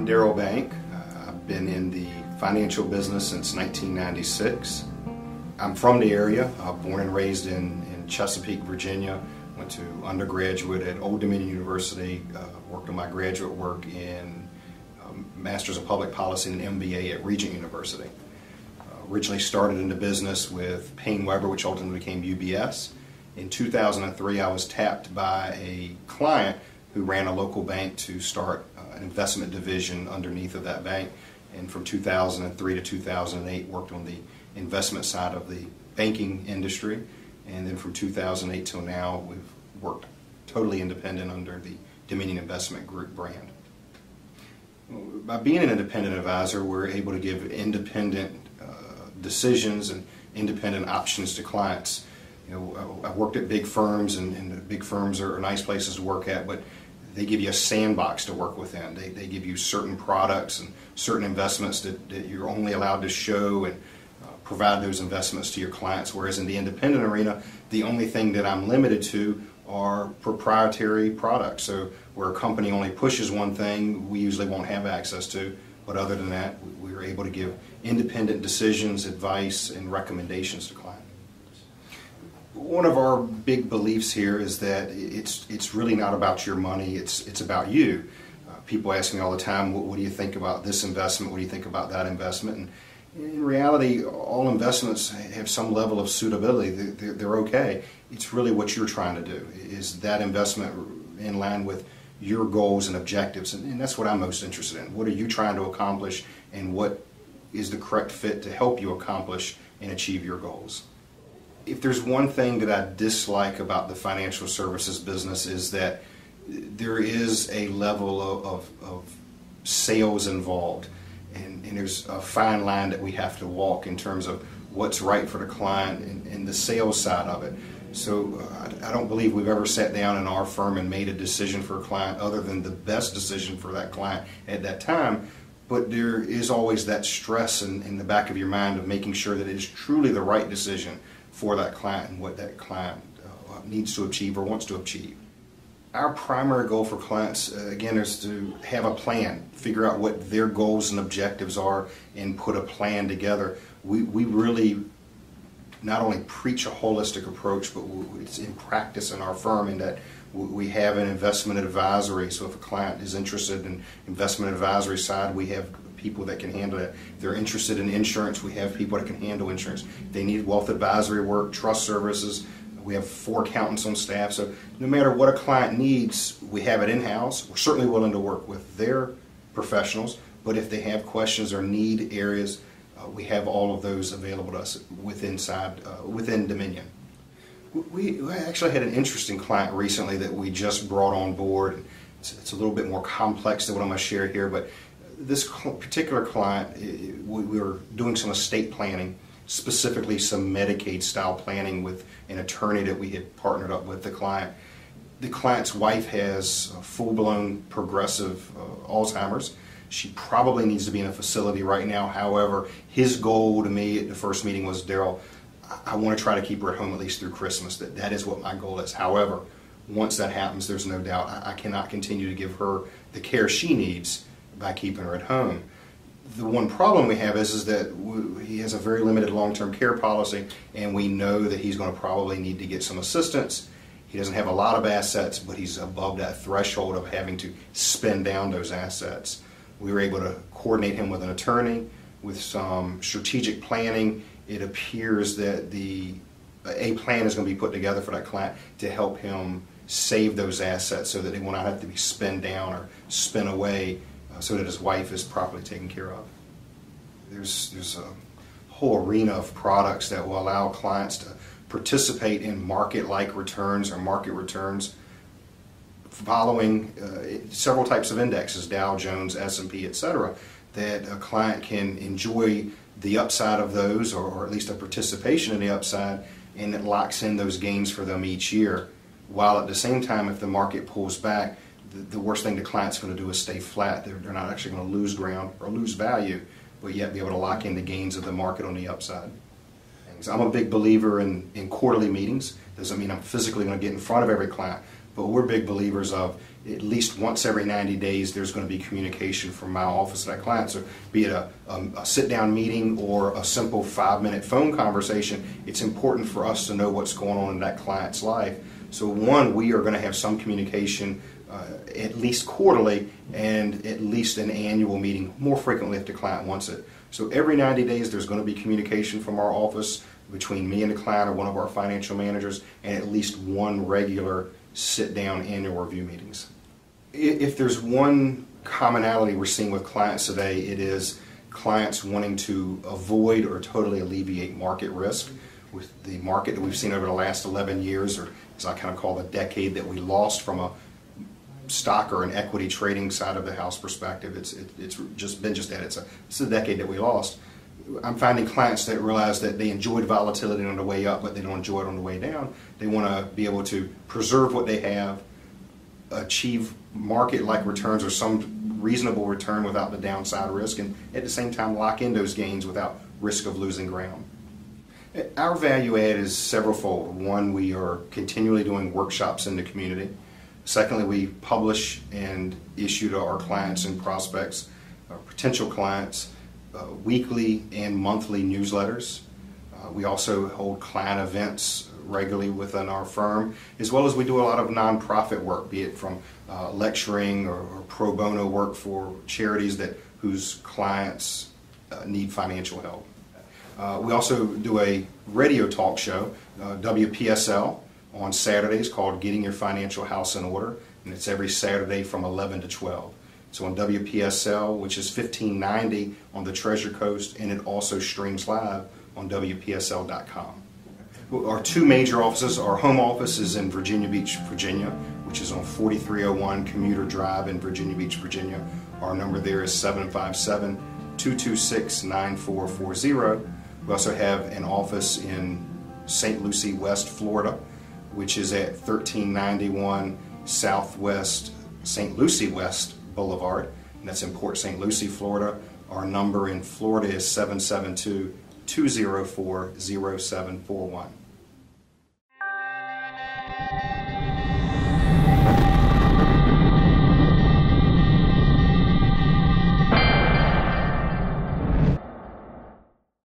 Daryl Bank. I've been in the financial business since 1996. I'm from the area, born and raised in Chesapeake, Virginia. Went to undergraduate at Old Dominion University, worked on my graduate work in Masters of Public Policy and an MBA at Regent University. Originally started in the business with Payne Weber, which ultimately became UBS. In 2003, I was tapped by a client who ran a local bank to start an investment division underneath of that bank. And from 2003 to 2008, worked on the investment side of the banking industry. And then from 2008 till now, we've worked totally independent under the Dominion Investment Group brand. By being an independent advisor, we're able to give independent decisions and independent options to clients. You know, I worked at big firms, and big firms are nice places to work at, but they give you a sandbox to work within. They give you certain products and certain investments that you're only allowed to show and provide those investments to your clients, whereas in the independent arena, the only thing that I'm limited to are proprietary products. So where a company only pushes one thing, we usually won't have access to, but other than that, we're able to give independent decisions, advice, and recommendations to clients. One of our big beliefs here is that it's really not about your money, it's about you. People ask me all the time, what do you think about this investment, what do you think about that investment? And in reality, all investments have some level of suitability. They're okay. It's really what you're trying to do. Is that investment in line with your goals and objectives? And that's what I'm most interested in. What are you trying to accomplish, and what is the correct fit to help you accomplish and achieve your goals? If there's one thing that I dislike about the financial services business, is that there is a level of sales involved, and there's a fine line that we have to walk in terms of what's right for the client and the sales side of it. So I don't believe we've ever sat down in our firm and made a decision for a client other than the best decision for that client at that time. But there is always that stress in the back of your mind of making sure that it is truly the right decision for that client and what that client needs to achieve or wants to achieve. Our primary goal for clients, again, is to have a plan, figure out what their goals and objectives are, and put a plan together. We really not only preach a holistic approach, but it's in practice in our firm, in that we have an investment advisory. So if a client is interested in investment advisory side, we have people that can handle it. If they're interested in insurance, we have people that can handle insurance. If they need wealth advisory work, trust services, we have 4 accountants on staff. So no matter what a client needs, we have it in-house. We're certainly willing to work with their professionals, but if they have questions or need areas, we have all of those available to us within Dominion. We actually had an interesting client recently that we just brought on board. It's a little bit more complex than what I'm going to share here, but this particular client, we were doing some estate planning, specifically some Medicaid style planning with an attorney that we had partnered up with the client. The client's wife has full-blown progressive Alzheimer's. She probably needs to be in a facility right now. However, his goal to me at the first meeting was, Daryl, I want to try to keep her at home at least through Christmas. That is what my goal is. However, once that happens, there's no doubt I cannot continue to give her the care she needs by keeping her at home. The one problem we have is that he has a very limited long-term care policy, and we know that he's going to probably need to get some assistance. He doesn't have a lot of assets, but he's above that threshold of having to spend down those assets. We were able to coordinate him with an attorney, with some strategic planning. It appears that a plan is going to be put together for that client to help him save those assets so that they will not have to be spent down or spent away, so that his wife is properly taken care of. There's a whole arena of products that will allow clients to participate in market-like returns or market returns following several types of indexes, Dow Jones, S&P, etc., that a client can enjoy the upside of those, or at least a participation in the upside, and it locks in those gains for them each year, while at the same time, if the market pulls back, the worst thing the client's going to do is stay flat. They're not actually going to lose ground or lose value, but yet be able to lock in the gains of the market on the upside. I'm a big believer in quarterly meetings. Doesn't mean I'm physically going to get in front of every client, but we're big believers of at least once every 90 days there's going to be communication from my office to that client. So be it a sit-down meeting or a simple 5-minute phone conversation, it's important for us to know what's going on in that client's life. So one, we are going to have some communication at least quarterly and at least an annual meeting, more frequently if the client wants it. So every 90 days there's going to be communication from our office between me and the client or one of our financial managers, and at least one regular sit-down annual review meetings. If there's one commonality we're seeing with clients today, it is clients wanting to avoid or totally alleviate market risk. With the market that we've seen over the last 11 years, or as I kind of call the decade that we lost from a stock or an equity trading side of the house perspective, it's just been that. It's a decade that we lost. I'm finding clients that realize that they enjoyed volatility on the way up, but they don't enjoy it on the way down. They want to be able to preserve what they have, achieve market-like returns or some reasonable return without the downside risk, and at the same time lock in those gains without risk of losing ground. Our value add is severalfold. One, we are continually doing workshops in the community. Secondly, we publish and issue to our clients and prospects, potential clients, weekly and monthly newsletters. We also hold client events regularly within our firm, as well as we do a lot of nonprofit work, be it from lecturing or pro bono work for charities whose clients need financial help. We also do a radio talk show, WPSL, on Saturdays called Getting Your Financial House in Order, and it's every Saturday from 11 to 12. So on WPSL, which is 1590 on the Treasure Coast, and it also streams live on WPSL.com. Our two major offices, our home office is in Virginia Beach, Virginia, which is on 4301 Commuter Drive in Virginia Beach, Virginia. Our number there is 757-226-9440. We also have an office in St. Lucie West, Florida, which is at 1391 Southwest St. Lucie West Boulevard, and that's in Port St. Lucie, Florida. Our number in Florida is 772-204-0741.